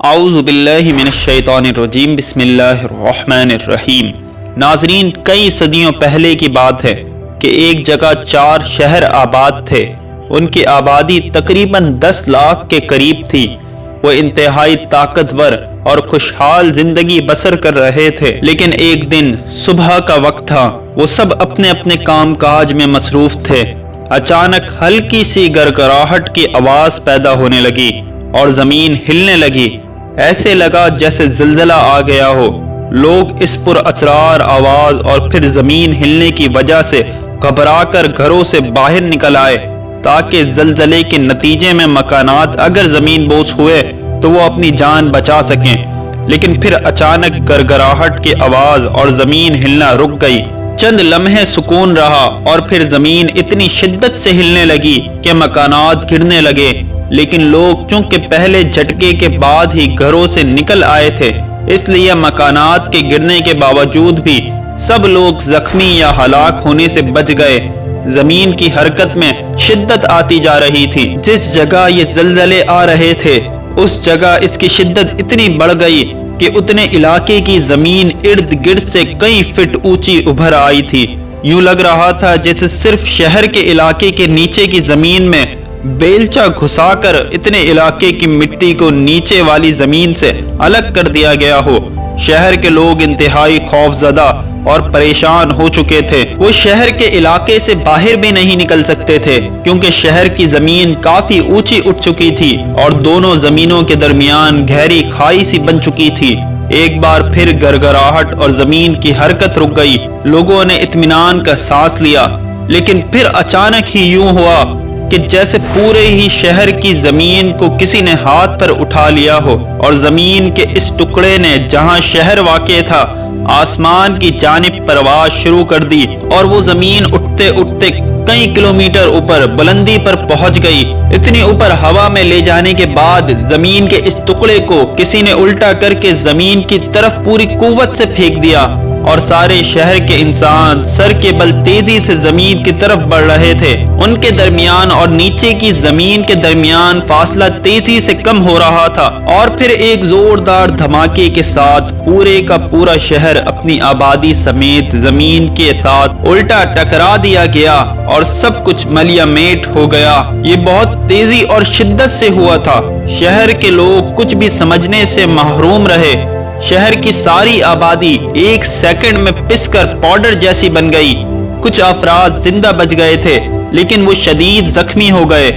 اعوذ باللہ من الشیطان الرجیم بسم اللہ الرحمن الرحیم۔ ناظرین، کئی صدیوں پہلے کی بات ہے کہ ایک جگہ 4 شہر آباد تھے۔ ان کی آبادی تقریباً 10 لاکھ کے قریب تھی۔ وہ انتہائی طاقتور اور خوشحال زندگی بسر کر رہے تھے، لیکن ایک دن صبح کا وقت تھا۔ وہ سب اپنے اپنے کام کاج میں مصروف تھے۔ اچانک ہلکی سی گڑگڑاہٹ کی آواز پیدا ہونے لگی اور زمین ہلنے لگی۔ ایسے لگا جیسے زلزلہ آ گیا ہو۔ لوگ اس پر اسرار آواز اور پھر زمین ہلنے کی وجہ سے گھبرا کر گھروں سے باہر نکل آئے تاکہ زلزلے کے نتیجے میں مکانات اگر زمین بوس ہوئے تو وہ اپنی جان بچا سکیں۔ لیکن پھر اچانک گڑگڑاہٹ کی آواز اور زمین ہلنا رک گئی۔ چند لمحے سکون رہا اور پھر زمین اتنی شدت سے ہلنے لگی کہ مکانات گرنے لگے، لیکن لوگ چونکہ پہلے جھٹکے کے بعد ہی گھروں سے نکل آئے تھے، اس لیے مکانات کے گرنے کے باوجود بھی سب لوگ زخمی یا ہلاک ہونے سے بچ گئے۔ زمین کی حرکت میں شدت آتی جا رہی تھی۔ جس جگہ یہ زلزلے آ رہے تھے اس جگہ اس کی شدت اتنی بڑھ گئی کہ اتنے علاقے کی زمین ارد گرد سے کئی فٹ اونچی ابھر آئی تھی۔ یوں لگ رہا تھا جیسے صرف شہر کے علاقے کے نیچے کی زمین میں بیلچہ گھسا کر اتنے علاقے کی مٹی کو نیچے والی زمین سے الگ کر دیا گیا ہو۔ شہر کے لوگ انتہائی خوف زدہ اور پریشان ہو چکے تھے۔ وہ شہر کے علاقے سے باہر بھی نہیں نکل سکتے تھے کیونکہ شہر کی زمین کافی اونچی اٹھ چکی تھی اور دونوں زمینوں کے درمیان گہری کھائی سی بن چکی تھی۔ ایک بار پھر گڑگڑاہٹ اور زمین کی حرکت رک گئی۔ لوگوں نے اطمینان کا سانس لیا، لیکن پھر اچانک ہی یوں ہوا کہ جیسے پورے ہی شہر کی زمین کو کسی نے ہاتھ پر اٹھا لیا ہو اور زمین کے اس ٹکڑے نے جہاں شہر واقع تھا آسمان کی جانب پرواز شروع کر دی، اور وہ زمین اٹھتے اٹھتے کئی کلومیٹر اوپر بلندی پر پہنچ گئی۔ اتنی اوپر ہوا میں لے جانے کے بعد زمین کے اس ٹکڑے کو کسی نے الٹا کر کے زمین کی طرف پوری قوت سے پھینک دیا، اور سارے شہر کے انسان سر کے بل تیزی سے زمین کی طرف بڑھ رہے تھے۔ ان کے درمیان اور نیچے کی زمین کے درمیان فاصلہ تیزی سے کم ہو رہا تھا، اور پھر ایک زوردار دھماکے کے ساتھ پورے کا پورا شہر اپنی آبادی سمیت زمین کے ساتھ الٹا ٹکرا دیا گیا اور سب کچھ ملیا میٹ ہو گیا۔ یہ بہت تیزی اور شدت سے ہوا تھا۔ شہر کے لوگ کچھ بھی سمجھنے سے محروم رہے۔ شہر کی ساری آبادی ایک سیکنڈ میں پس کر پاؤڈر جیسی بن گئی۔ کچھ افراد زندہ بچ گئے تھے لیکن وہ شدید زخمی ہو گئے۔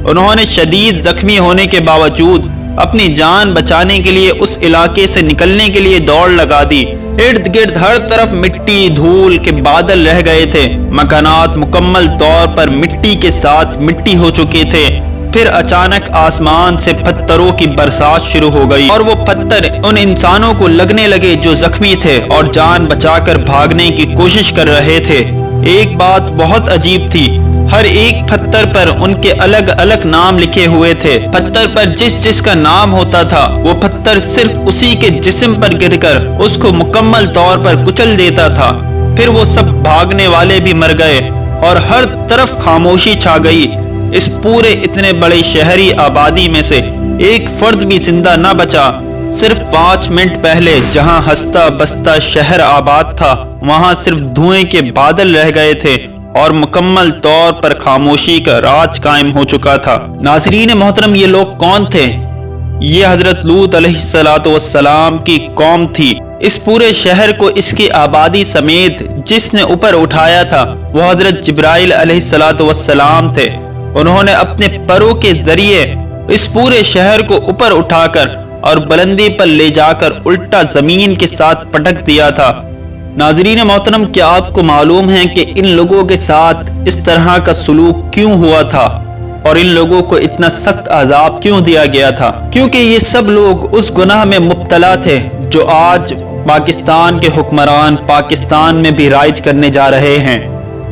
انہوں نے شدید زخمی ہونے کے باوجود اپنی جان بچانے کے لیے اس علاقے سے نکلنے کے لیے دوڑ لگا دی۔ ارد گرد ہر طرف مٹی دھول کے بادل رہ گئے تھے۔ مکانات مکمل طور پر مٹی کے ساتھ مٹی ہو چکے تھے۔ پھر اچانک آسمان سے پتھروں کی برسات شروع ہو گئی، اور وہ پتھر ان انسانوں کو لگنے لگے جو زخمی تھے اور جان بچا کر بھاگنے کی کوشش کر رہے تھے۔ ایک بات بہت عجیب تھی، ہر ایک پتھر پر ان کے الگ الگ نام لکھے ہوئے تھے۔ پتھر پر جس جس کا نام ہوتا تھا وہ پتھر صرف اسی کے جسم پر گر کر اس کو مکمل طور پر کچل دیتا تھا۔ پھر وہ سب بھاگنے والے بھی مر گئے اور ہر طرف خاموشی چھا گئی۔ اس پورے اتنے بڑے شہری آبادی میں سے ایک فرد بھی زندہ نہ بچا۔ صرف 5 منٹ پہلے جہاں ہنستا بستا شہر آباد تھا وہاں صرف دھوئیں کے بادل رہ گئے تھے اور مکمل طور پر خاموشی کا راج قائم ہو چکا تھا۔ ناظرین محترم، یہ لوگ کون تھے؟ یہ حضرت لوط علیہ السلام کی قوم تھی۔ اس پورے شہر کو اس کی آبادی سمیت جس نے اوپر اٹھایا تھا وہ حضرت جبرائیل علیہ السلام تھے۔ انہوں نے اپنے پروں کے ذریعے اس پورے شہر کو اوپر اٹھا کر اور بلندی پر لے جا کر الٹا زمین کے ساتھ پٹک دیا تھا۔ ناظرین محترم، کیا آپ کو معلوم ہے کہ ان لوگوں کے ساتھ اس طرح کا سلوک کیوں ہوا تھا اور ان لوگوں کو اتنا سخت عذاب کیوں دیا گیا تھا؟ کیونکہ یہ سب لوگ اس گناہ میں مبتلا تھے جو آج پاکستان کے حکمران پاکستان میں بھی رائج کرنے جا رہے ہیں۔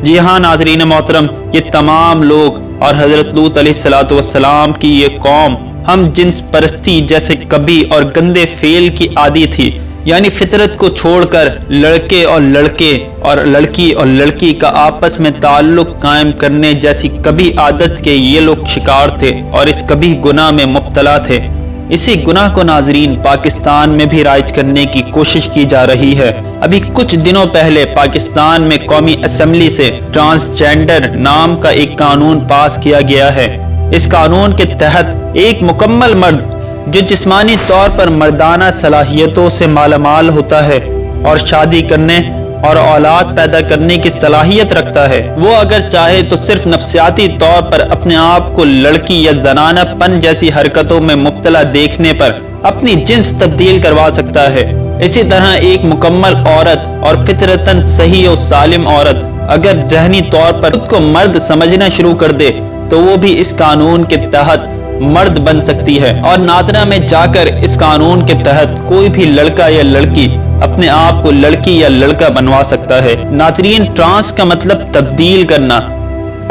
جی ہاں ناظرین محترم، یہ تمام لوگ اور حضرت لوط علیہ السلام کی یہ قوم ہم جنس پرستی جیسے کبھی اور گندے فعل کی عادی تھی، یعنی فطرت کو چھوڑ کر لڑکے اور لڑکے اور لڑکی اور لڑکی کا آپس میں تعلق قائم کرنے جیسی کبھی عادت کے یہ لوگ شکار تھے اور اس کبھی گناہ میں مبتلا تھے۔ اسی گناہ کو ناظرین پاکستان میں بھی رائج کرنے کی کوشش کی جا رہی ہے۔ ابھی کچھ دنوں پہلے پاکستان میں قومی اسمبلی سے ٹرانسجینڈر نام کا ایک قانون پاس کیا گیا ہے۔ اس قانون کے تحت ایک مکمل مرد جو جسمانی طور پر مردانہ صلاحیتوں سے مالا مال ہوتا ہے اور شادی کرنے اور اولاد پیدا کرنے کی صلاحیت رکھتا ہے، وہ اگر چاہے تو صرف نفسیاتی طور پر اپنے آپ کو لڑکی یا زنانہ پن جیسی حرکتوں میں مبتلا دیکھنے پر اپنی جنس تبدیل کروا سکتا ہے۔ اسی طرح ایک مکمل عورت اور فطرتاً صحیح و سالم عورت اگر ذہنی طور پر خود کو مرد سمجھنا شروع کر دے تو وہ بھی اس قانون کے تحت مرد بن سکتی ہے، اور نادرہ میں جا کر اس قانون کے تحت کوئی بھی لڑکا یا لڑکی اپنے آپ کو لڑکی یا لڑکا بنوا سکتا ہے۔ ناظرین، ٹرانس کا مطلب تبدیل کرنا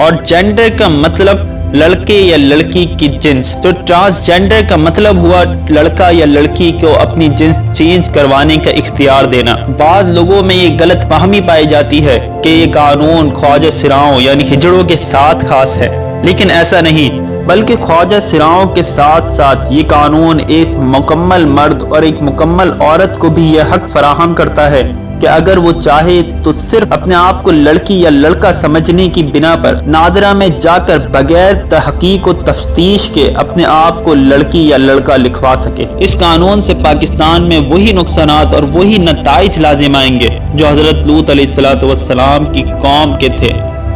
اور جینڈر کا مطلب لڑکے یا لڑکی کی جنس، تو ٹرانسجینڈر کا مطلب ہوا لڑکا یا لڑکی کو اپنی جنس چینج کروانے کا اختیار دینا۔ بعض لوگوں میں یہ غلط فہمی پائی جاتی ہے کہ یہ قانون خواجہ سراؤں یعنی ہجڑوں کے ساتھ خاص ہے، لیکن ایسا نہیں، بلکہ خواجہ سراؤں کے ساتھ ساتھ یہ قانون ایک مکمل مرد اور ایک مکمل عورت کو بھی یہ حق فراہم کرتا ہے کہ اگر وہ چاہے تو صرف اپنے آپ کو لڑکی یا لڑکا سمجھنے کی بنا پر نادرہ میں جا کر بغیر تحقیق و تفتیش کے اپنے آپ کو لڑکی یا لڑکا لکھوا سکے۔ اس قانون سے پاکستان میں وہی نقصانات اور وہی نتائج لازم آئیں گے جو حضرت لوط علیہ السلام کی قوم کے تھے،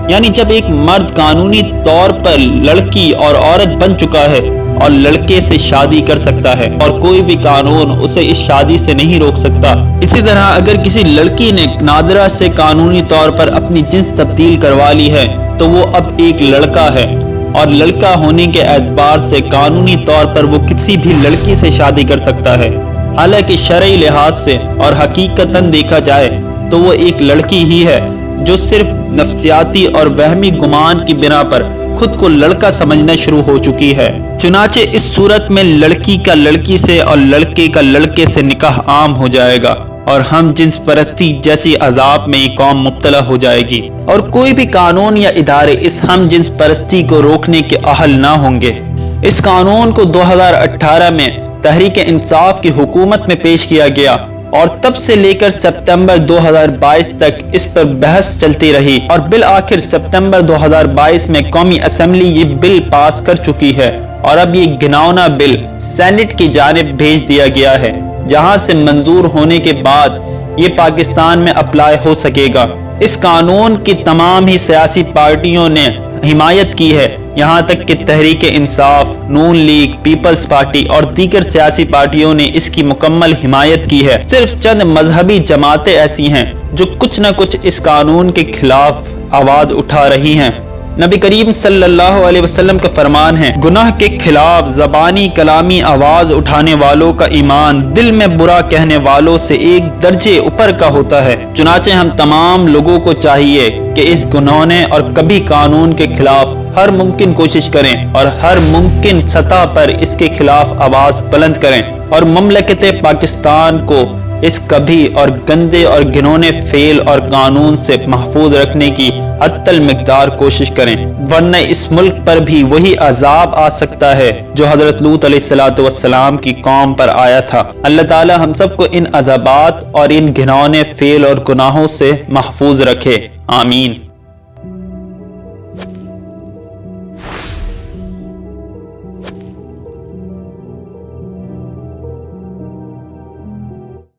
یعنی جب ایک مرد قانونی طور پر لڑکی اور عورت بن چکا ہے اور لڑکے سے شادی کر سکتا ہے اور کوئی بھی قانون اسے اس شادی سے نہیں روک سکتا، اسی طرح اگر کسی لڑکی نے نادرہ سے قانونی طور پر اپنی جنس تبدیل کروا لی ہے تو وہ اب ایک لڑکا ہے، اور لڑکا ہونے کے اعتبار سے قانونی طور پر وہ کسی بھی لڑکی سے شادی کر سکتا ہے، حالانکہ شرعی لحاظ سے اور حقیقتاً دیکھا جائے تو وہ ایک لڑکی ہی ہے جو صرف نفسیاتی اور وہمی گمان کی بنا پر خود کو لڑکا سمجھنا شروع ہو چکی ہے۔ چنانچہ اس صورت میں لڑکی کا لڑکی سے اور لڑکے کا لڑکے سے نکاح عام ہو جائے گا، اور ہم جنس پرستی جیسی عذاب میں یہ قوم مبتلا ہو جائے گی، اور کوئی بھی قانون یا ادارے اس ہم جنس پرستی کو روکنے کے اہل نہ ہوں گے۔ اس قانون کو 2018 میں تحریک انصاف کی حکومت میں پیش کیا گیا، اور تب سے لے کر سپتمبر 2022 تک اس پر بحث چلتی رہی، اور بالآخر سپتمبر 2022 میں قومی اسمبلی یہ بل پاس کر چکی ہے، اور اب یہ گھناؤنا بل سینٹ کی جانب بھیج دیا گیا ہے، جہاں سے منظور ہونے کے بعد یہ پاکستان میں اپلائی ہو سکے گا۔ اس قانون کی تمام ہی سیاسی پارٹیوں نے حمایت کی ہے، یہاں تک کہ تحریک انصاف، نون لیگ، پیپلز پارٹی اور دیگر سیاسی پارٹیوں نے اس کی مکمل حمایت کی ہے۔ صرف چند مذہبی جماعتیں ایسی ہیں جو کچھ نہ کچھ اس قانون کے خلاف آواز اٹھا رہی ہیں۔ نبی کریم صلی اللہ علیہ وسلم کا فرمان ہے، گناہ کے خلاف زبانی کلامی آواز اٹھانے والوں کا ایمان دل میں برا کہنے والوں سے ایک درجے اوپر کا ہوتا ہے۔ چنانچہ ہم تمام لوگوں کو چاہیے کہ اس گناہونے اور کبھی قانون کے خلاف ہر ممکن کوشش کریں اور ہر ممکن سطح پر اس کے خلاف آواز بلند کریں، اور مملکت پاکستان کو اس کبھی اور گندے اور گھنونے فعل اور قانون سے محفوظ رکھنے کی حتی المقدار کوشش کریں، ورنہ اس ملک پر بھی وہی عذاب آ سکتا ہے جو حضرت لوط علیہ السلام کی قوم پر آیا تھا۔ اللہ تعالی ہم سب کو ان عذابات اور ان گھنونے فعل اور گناہوں سے محفوظ رکھے، آمین۔